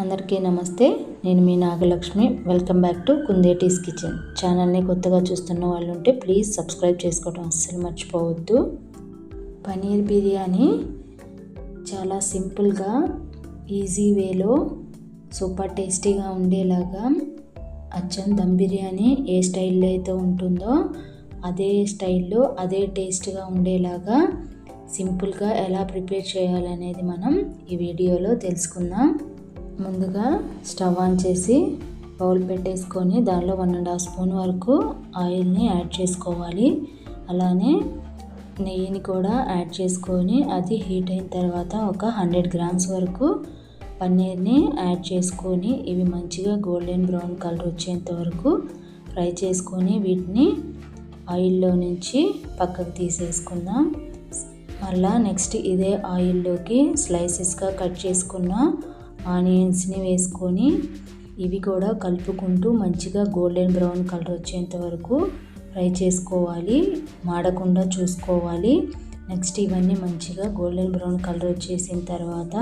అందరికీ నమస్తే. నేను మీ Nagalakshmi. Welcome back to Kundeti's kitchen. ఛానల్ని కొత్తగా చూస్తున్న వాళ్ళు ఉంటే ప్లీజ్ సబ్స్క్రైబ్ చేసుకోవడం అస్సలు మర్చిపోవద్దు. పనీర్ బిర్యానీ చాలా సింపుల్గా ఈజీ వేలో సూపర్ టేస్టీగా ఉండేలాగా అచ్చం దమ్ బిర్యానీ ఏ స్టైల్లో అయితే ఉంటుందో అదే స్టైల్లో అదే టేస్ట్గా ఉండేలాగా సింపుల్గా ఎలా ప్రిపేర్ చేయాలనేది మనం ఈ వీడియోలో తెలుసుకుందాం. ముందుగా స్టవ్ ఆన్ చేసి బౌల్ పెట్టేసుకొని దానిలో 1.5 స్పూన్ వరకు ఆయిల్ని యాడ్ చేసుకోవాలి. అలానే నెయ్యిని కూడా యాడ్ చేసుకొని అది హీట్ అయిన తర్వాత ఒక 100 గ్రామ్స్ వరకు పన్నీర్ని యాడ్ చేసుకొని ఇవి మంచిగా గోల్డెన్ బ్రౌన్ కలర్ వచ్చేంత వరకు ఫ్రై చేసుకొని వీటిని ఆయిల్లో నుంచి పక్కకు తీసేసుకుందాం. మళ్ళా నెక్స్ట్ ఇదే ఆయిల్లోకి స్లైసెస్గా కట్ చేసుకున్న ఆనియన్స్ని వేసుకొని ఇవి కూడా కలుపుకుంటూ మంచిగా గోల్డెన్ బ్రౌన్ కలర్ వచ్చేంత వరకు ఫ్రై చేసుకోవాలి, మాడకుండా చూసుకోవాలి. నెక్స్ట్ ఇవన్నీ మంచిగా గోల్డెన్ బ్రౌన్ కలర్ వచ్చేసిన తర్వాత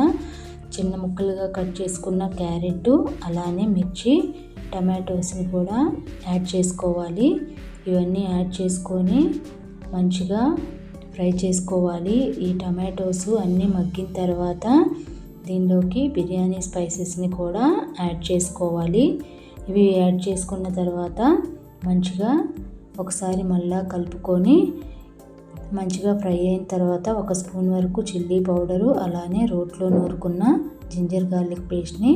చిన్న ముక్కలుగా కట్ చేసుకున్న క్యారెట్ అలానే మిర్చి టమాటోస్ని కూడా యాడ్ చేసుకోవాలి. ఇవన్నీ యాడ్ చేసుకొని మంచిగా ఫ్రై చేసుకోవాలి. ఈ టమాటోస్ అన్నీ మగ్గిన తర్వాత దీనిలోకి బిర్యానీ స్పైసెస్ని కూడా యాడ్ చేసుకోవాలి. ఇవి యాడ్ చేసుకున్న తర్వాత మంచిగా ఒకసారి మళ్ళా కలుపుకొని మంచిగా ఫ్రై అయిన తర్వాత 1 స్పూన్ వరకు చిల్లీ పౌడరు అలానే రోట్లో నూరుకున్న జింజర్ గార్లిక్ పేస్ట్ని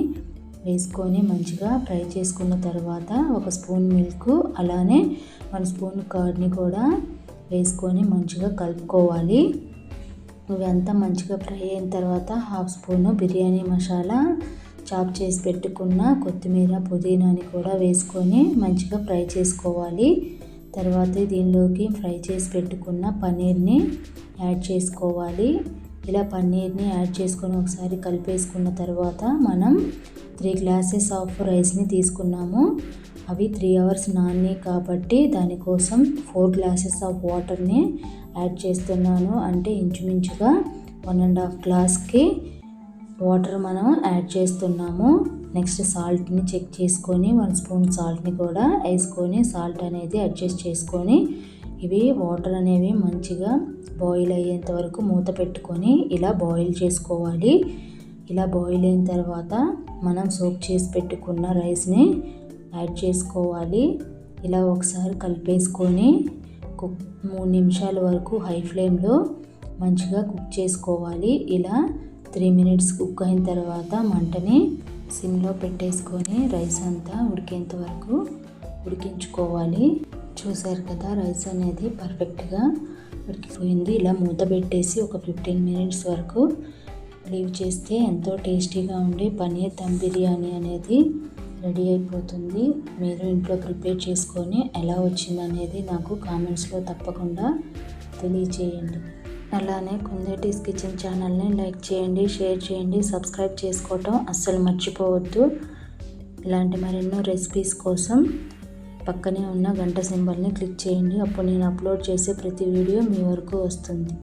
వేసుకొని మంచిగా ఫ్రై చేసుకున్న తర్వాత 1 స్పూన్ మిల్క్ అలానే 1 స్పూన్ కర్డ్ని కూడా వేసుకొని మంచిగా కలుపుకోవాలి. ఇవంతా మంచిగా ఫ్రై అయిన తర్వాత 1/2 స్పూను బిర్యానీ మసాలా చాప్ చేసి పెట్టుకున్న కొత్తిమీర పుదీనాని కూడా వేసుకొని మంచిగా ఫ్రై చేసుకోవాలి. తర్వాత దీనిలోకి ఫ్రై చేసి పెట్టుకున్న పన్నీర్ని యాడ్ చేసుకోవాలి. ఇలా పన్నీర్ని యాడ్ చేసుకొని ఒకసారి కలిపేసుకున్న తర్వాత మనం 3 గ్లాసెస్ ఆఫ్ రైస్ని తీసుకున్నాము. అవి 3 అవర్స్ నాని కాబట్టి దానికోసం 4 గ్లాసెస్ ఆఫ్ వాటర్ని యాడ్ చేస్తున్నాను. అంటే ఇంచుమించుగా 1.5 గ్లాస్కి వాటర్ మనం యాడ్ చేస్తున్నాము. నెక్స్ట్ సాల్ట్ని చెక్ చేసుకొని 1 స్పూన్ సాల్ట్ని కూడా వేసుకొని సాల్ట్ అనేది అడ్జస్ట్ చేసుకొని ఇవి వాటర్ అనేవి మంచిగా బాయిల్ అయ్యేంత వరకు మూత పెట్టుకొని ఇలా బాయిల్ చేసుకోవాలి. ఇలా బాయిల్ అయిన తర్వాత మనం సోక్ చేసి పెట్టుకున్న రైస్ని యాడ్ చేసుకోవాలి. ఇలా ఒకసారి కలిపేసుకొని 3 నిమిషాల వరకు హై ఫ్లేమ్లో మంచిగా కుక్ చేసుకోవాలి. ఇలా 3 మినిట్స్ కుక్ అయిన తర్వాత మంటని సిమ్లో పెట్టేసుకొని రైస్ అంతా ఉడికేంత వరకు ఉడికించుకోవాలి. చూసారు కదా, రైస్ అనేది పర్ఫెక్ట్గా ఉడికిపోయింది. ఇలా మూత పెట్టేసి ఒక 15 మినిట్స్ వరకు లీవ్ చేస్తే ఎంతో టేస్టీగా ఉండే పనీర్ దమ్ బిర్యానీ అనేది రెడీ అయిపోతుంది. మీరు ఇంట్లో ప్రిపేర్ చేసుకొని ఎలా వచ్చిందనేది నాకు కామెంట్స్లో తప్పకుండా తెలియచేయండి. అలానే కుందేటీస్ కిచెన్ ఛానల్ని లైక్ చేయండి, షేర్ చేయండి, సబ్స్క్రైబ్ చేసుకోవటం అస్సలు మర్చిపోవద్దు. ఇలాంటి మరెన్నో రెసిపీస్ కోసం పక్కనే ఉన్న గంట సింబల్ని క్లిక్ చేయండి. అప్పుడు నేను అప్లోడ్ చేసే ప్రతి వీడియో మీ వరకు వస్తుంది.